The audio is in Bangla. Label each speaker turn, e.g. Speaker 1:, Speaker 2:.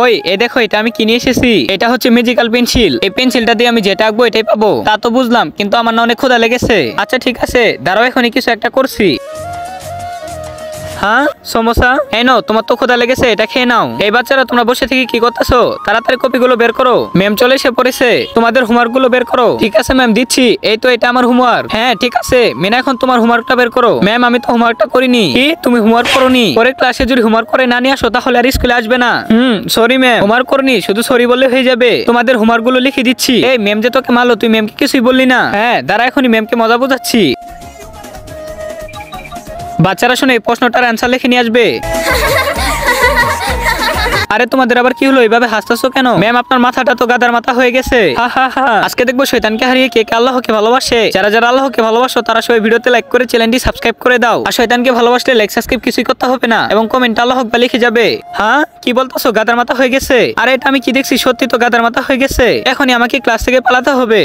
Speaker 1: ওই এই দেখো এটা আমি কিনে এসেছি, এটা হচ্ছে ম্যাজিক্যাল পেন্সিল। এই পেন্সিলটা দিয়ে আমি যেটা আঁকবো এটাই পাবো। তা তো বুঝলাম, কিন্তু আমার না অনেক ক্ষুধা লেগেছে। আচ্ছা ঠিক আছে, দাঁড়াও এখনই কিছু একটা করছি। হ্যাঁ সমোসা, এই নাও, তোমার তো ক্ষুধা লেগেছে, এটা খেয়ে নাও। এই বাচ্চারা তোমরা বসে থেকে কি করতেছো? তাড়াতাড়ি কপিগুলো বের করো, ম্যাম চলে এসে পড়েছে। তোমাদের হোমওয়ার্ক গুলো বের করো। ঠিক আছে ম্যাম, দিচ্ছি। এই তো এটা আমার হোমওয়ার্ক। হ্যাঁ ঠিক আছে মিনা, এখন তোমার হোমওয়ার্কটা বের করো। ম্যাম আমি তো হোমওয়ার্কটা করিনি। কি তুমি হোমওয়ার্ক করোনি? পরে ক্লাসে যদি হোমওয়ার্ক করে না নিয়ে আসো তাহলে আর স্কুলে আসবে না। সরি ম্যাম, হোমওয়ার্ক করনি, শুধু সরি বললে হয়ে যাবে। তোমাদের হোমওয়ার্ক গুলো লিখে দিচ্ছি। এই ম্যাম যে তোকে মারলো, তুই ম্যামকে কিছুই বললি না। হ্যাঁ দাঁড়া, এখনই ম্যামকে মজা বোঝাচ্ছি। বাচ্চারা শুনে এই প্রশ্নটার অ্যান্সার লিখে নিয়ে আসবে। আরে তোমাদের আবার কি হলো, এইভাবে হাসতেছো কেন? ম্যাম আপনার মাথাটা তো গাদার মাথা হয়ে গেছে। আজকে দেখবো শয়তানকে হারিয়ে কে কে আল্লাহকে ভালোবাসে। যারা যারা আল্লাহকে ভালোবাসো তারা সবাই ভিডিওতে লাইক করে চ্যানেলটি সাবস্ক্রাইব করে দাও। আর শয়তানকে ভালোবাসলে লাইক সাবস্ক্রাইব কিছুই করতে হবে না, এবং কমেন্ট আল্লাহ আকবার লিখে যাবে। হ্যাঁ কি বলতেছো গাদার মাথা হয়ে গেছে? আরে এটা আমি কি দেখছি, সত্যি তো গাদার মাথা হয়ে গেছে। এখনই আমাকে ক্লাস থেকে পালাতে হবে।